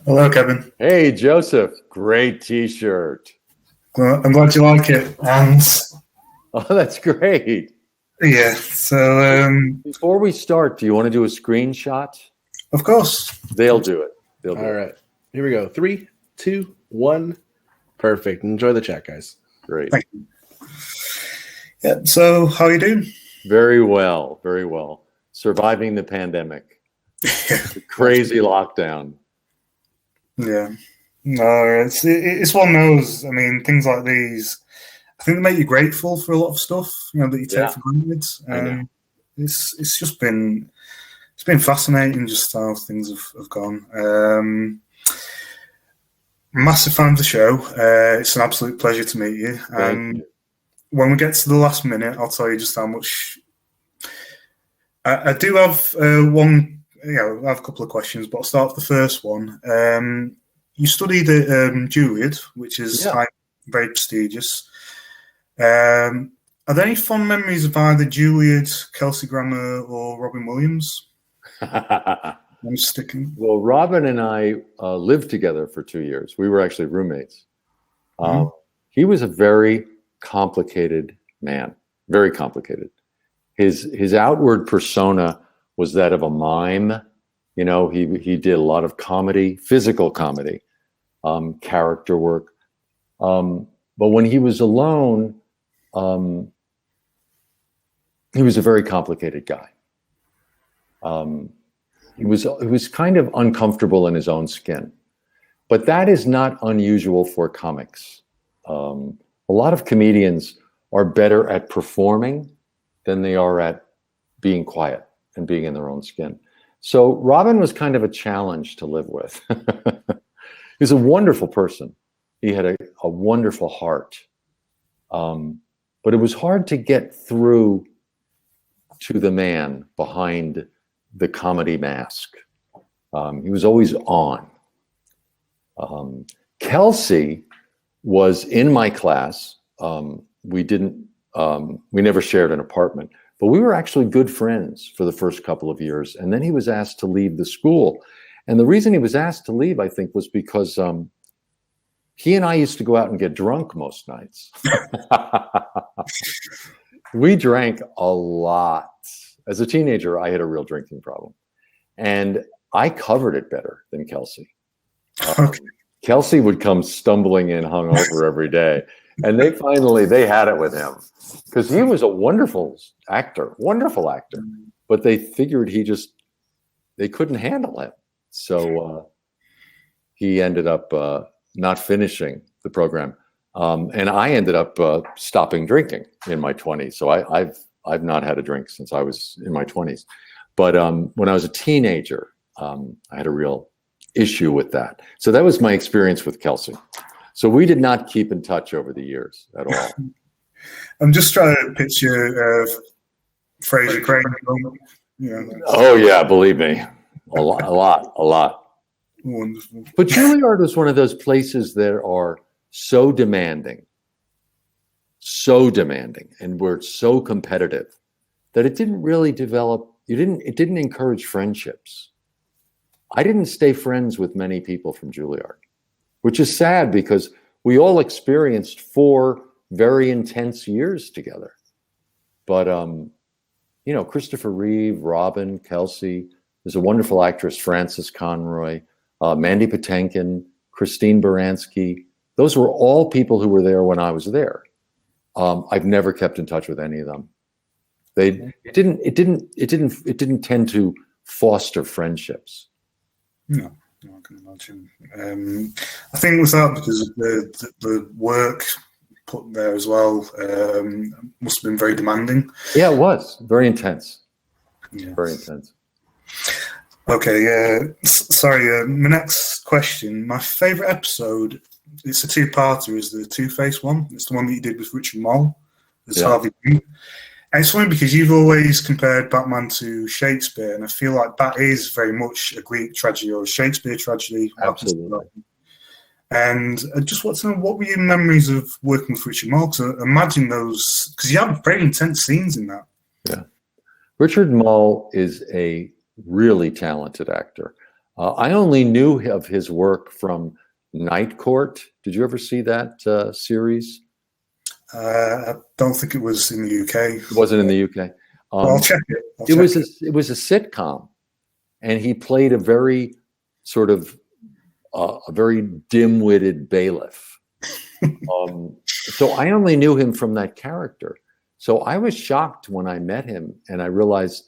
Hello, Kevin. Hey, Joseph. Great T-shirt. Well, I'm glad you like it. And Oh, that's great. yeah, so Before we start, do you want to do a screenshot? of course. They'll do it. They'll do All it. right. Here we go. 3, 2, 1. Perfect. Enjoy the chat, guys. Great. Thank you. Yeah. So, how are you doing? Very well. Very well. Surviving the pandemic. The crazy lockdown. Yeah. No, it's one of those. I mean, things like these, I think they make you grateful for a lot of stuff, that you take for granted. I know. It's just been fascinating just how things have gone. Massive fan of the show. It's an absolute pleasure to meet you. Thank you. When we get to the last minute, I'll tell you just how much. I do have one. I have a couple of questions, but I'll start with the first one. You studied at Juliard, which is very prestigious. Are there any fond memories of either Juliard, Kelsey Grammer, or Robin Williams? I'm sticking. Well, Robin and I lived together for 2 years. We were actually roommates. He was a very complicated man, very complicated. His outward persona was that of a mime. He did a lot of comedy, physical comedy, character work. But when he was alone, he was a very complicated guy. He was kind of uncomfortable in his own skin, but that is not unusual for comics. A lot of comedians are better at performing than they are at being quiet and being in their own skin. So Robin was kind of a challenge to live with. He's a wonderful person. He had a wonderful heart. But it was hard to get through to the man behind the comedy mask. He was always on. Kelsey was in my class. We never shared an apartment, but we were actually good friends for the first couple of years. And then he was asked to leave the school. And the reason he was asked to leave, I think, was because he and I used to go out and get drunk most nights. We drank a lot. As a teenager, I had a real drinking problem. And I covered it better than Kelsey. Kelsey would come stumbling in hungover every day. And they had it with him because he was a wonderful actor. But they figured they couldn't handle him. So he ended up not finishing the program. And I ended up stopping drinking in my 20s. So I've not had a drink since I was in my 20s. But when I was a teenager, I had a real issue with that. So that was my experience with Kelsey. So we did not keep in touch over the years at all. I'm just trying to picture Fraser Crane. Oh yeah, believe me, a lot. Wonderful. But Juliard was one of those places that are so demanding, and were so competitive that it didn't really develop. It didn't encourage friendships. I didn't stay friends with many people from Juliard, which is sad because we all experienced 4 very intense years together. But, Christopher Reeve, Robin, Kelsey, there's a wonderful actress, Frances Conroy, Mandy Patinkin, Christine Baranski. Those were all people who were there when I was there. I've never kept in touch with any of them. It didn't tend to foster friendships. No, I can imagine. I think it was that because of the work put there as well. Must have been very demanding. Yeah, it was very intense. Yeah. Very intense. Okay, sorry. My next question. My favorite episode. It's a 2-parter. Is the Two-Face one? It's the one that you did with Richard Moll as Harvey Dent. And it's funny because you've always compared Batman to Shakespeare, and I feel like that is very much a Greek tragedy or a Shakespeare tragedy. Absolutely. And I just want to know, what were your memories of working with Richard Moll? Because I imagine those, because you have very intense scenes in that. Yeah. Richard Moll is a really talented actor. I only knew of his work from Night Court. Did you ever see that series? I don't think it was in the UK. It wasn't in the UK. I'll check it. It was a sitcom, and he played a very sort of a very dim-witted bailiff. So I only knew him from that character. So I was shocked when I met him, and I realized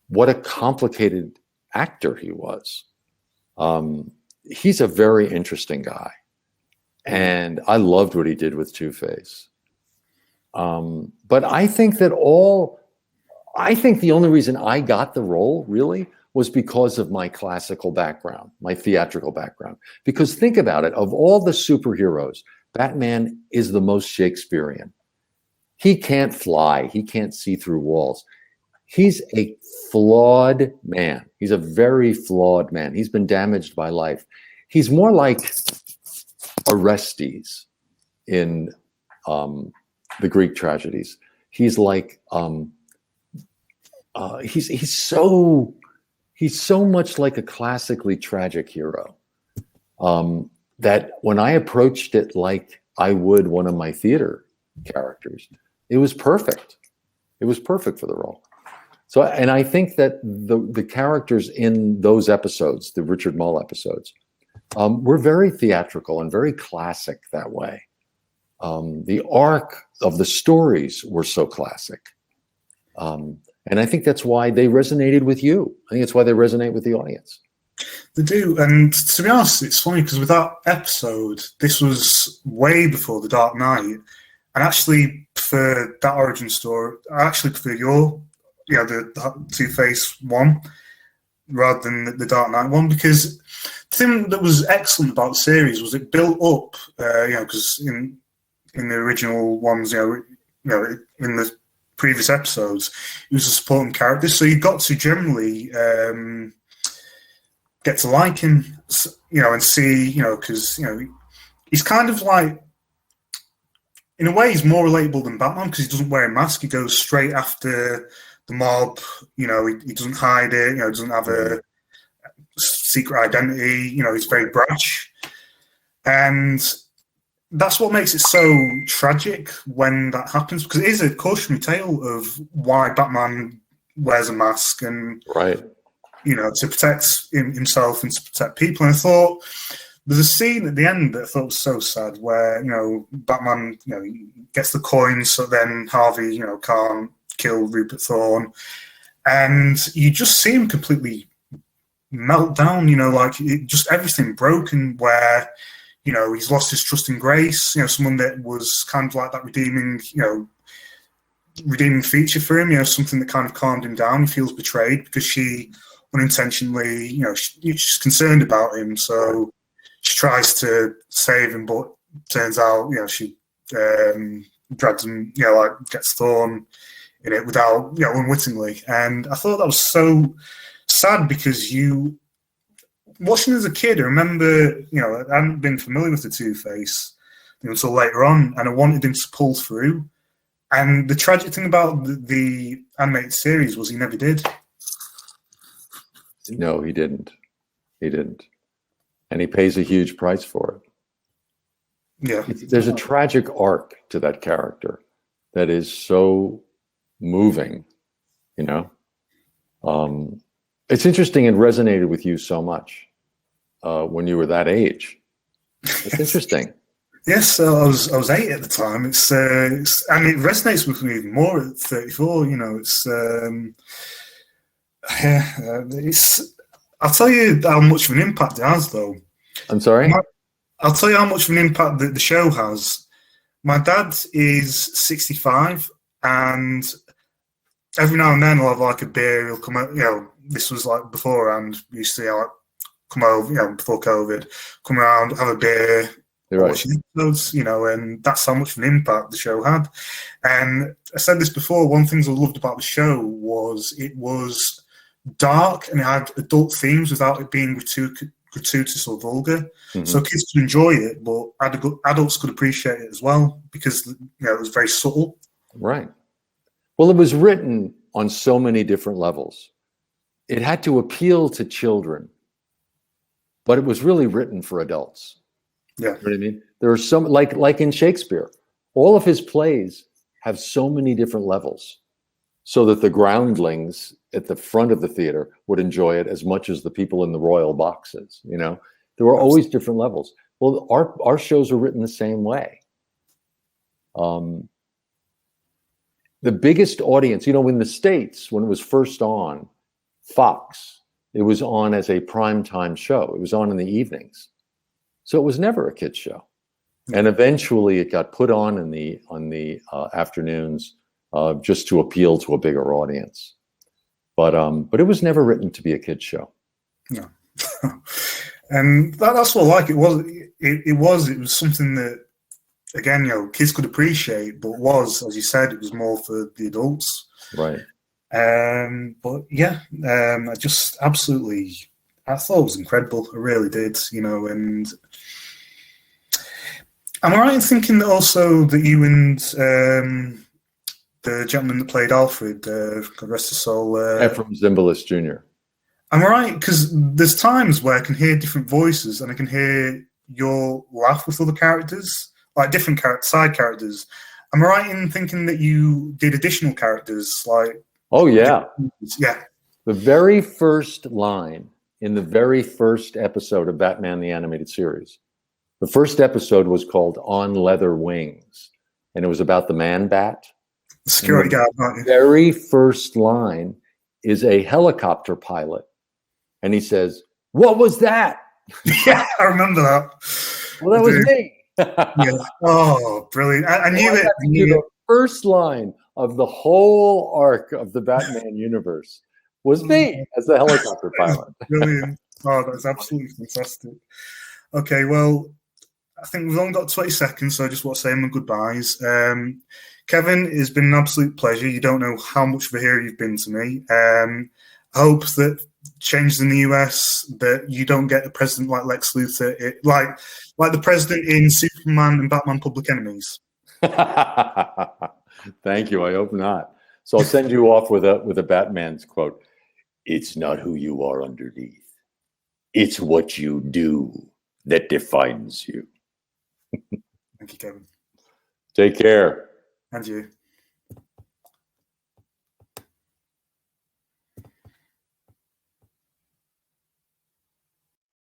what a complicated actor he was. He's a very interesting guy, and I loved what he did with Two-Face. But I think the only reason I got the role really was because of my classical background, my theatrical background. Because think about it, of all the superheroes, Batman is the most Shakespearean. He can't fly. He can't see through walls. He's a flawed man. He's a very flawed man. He's been damaged by life. He's more like Orestes in the Greek tragedies. He's like he's so much like a classically tragic hero that when I approached it like I would one of my theater characters, it was perfect. It was perfect for the role. So, and I think that the characters in those episodes, the Richard Moll episodes, were very theatrical and very classic that way. The arc of the stories were so classic. And I think that's why they resonated with you. I think that's why they resonate with the audience. They do. And to be honest, it's funny because with that episode, this was way before The Dark Knight. And actually, for that origin story, I actually prefer the Two-Face one rather than the Dark Knight one, because the thing that was excellent about the series was it built up, because in the original ones, in the previous episodes, he was a supporting character, so you got to generally get to like him, and see, because he's kind of like, in a way, he's more relatable than Batman because he doesn't wear a mask. He goes straight after the mob. He doesn't hide it. Doesn't have a secret identity. He's very brash, and that's what makes it so tragic when that happens, because it is a cautionary tale of why Batman wears a mask and right, to protect himself and to protect people. And I thought there's a scene at the end that I thought was so sad where, Batman, gets the coins, so then Harvey, can't kill Rupert Thorne. And you just see him completely melt down, just everything broken, where, he's lost his trust in Grace, someone that was kind of like that redeeming feature for him, something that kind of calmed him down. He feels betrayed because she unintentionally, she's concerned about him, so she tries to save him, but turns out, she drags him, gets Thorne in it without, unwittingly. And I thought that was so sad because watching as a kid, I remember, I hadn't been familiar with the Two-Face until later on, and I wanted him to pull through. And the tragic thing about the animated series was he never did. No, he didn't. He didn't. And he pays a huge price for it. Yeah. There's a tragic arc to that character that is so moving, It's interesting, it resonated with you so much when you were that age. It's interesting. Yes, I was 8 at the time. It's and it resonates with me even more at 34. I'll tell you how much of an impact it has, though. I'm sorry? I'll tell you how much of an impact that the show has. My dad is 65, and every now and then he'll have like a beer. He'll come out, this was like beforehand. We used to come over, before COVID, come around, have a beer, watch episodes, and that's how much of an impact the show had. And I said this before, one of the things I loved about the show was it was dark and it had adult themes without it being gratuitous or vulgar. Mm-hmm. So kids could enjoy it, but adults could appreciate it as well because it was very subtle. Right. Well, it was written on so many different levels. It had to appeal to children but it was really written for adults. Yeah. You know what I mean? There are some, like in Shakespeare, all of his plays have so many different levels, so that the groundlings at the front of the theater would enjoy it as much as the people in the royal boxes. You know, there were always different levels. Well, our shows are written the same way. The biggest audience, you know, in the States, when it was first on Fox, it was on as a primetime show. It was on in the evenings. So it was never a kid's show. And eventually it got put on in the afternoons just to appeal to a bigger audience. But it was never written to be a kid's show. No. And that's what I like. It was something that, again, you know, kids could appreciate, but was, as you said, it was more for the adults. Right. But yeah, I just absolutely, I thought it was incredible. I really did, you know. And am I right in thinking that also that you and the gentleman that played Alfred, God rest his soul, Ephraim Zimbalist Jr. Am I right? Because there's times where I can hear different voices and I can hear your laugh with other characters, like different side characters. Am I right in thinking that you did additional characters? Like, oh, yeah. Yeah. The very first line in the very first episode of Batman the Animated Series, the first episode was called On Leather Wings, and it was about the Man-Bat. Security guard, aren't you? The very first line is a helicopter pilot, and he says, "What was that?" Yeah, I remember that. Well, that was me. Yeah. Oh, brilliant. I knew it. The first line of the whole arc of the Batman universe was me as the helicopter pilot. Brilliant. Oh, that's absolutely fantastic. Okay, well, I think we've only got 20 seconds, so I just want to say my goodbyes. Kevin, it's been an absolute pleasure. You don't know how much of a hero you've been to me. I hope that changes in the US, that you don't get a president like Lex Luthor, like the president in Superman and Batman Public Enemies. Thank you. I hope not. So I'll send you off with a Batman's quote. "It's not who you are underneath. It's what you do that defines you." Thank you, Kevin. Take care. And you.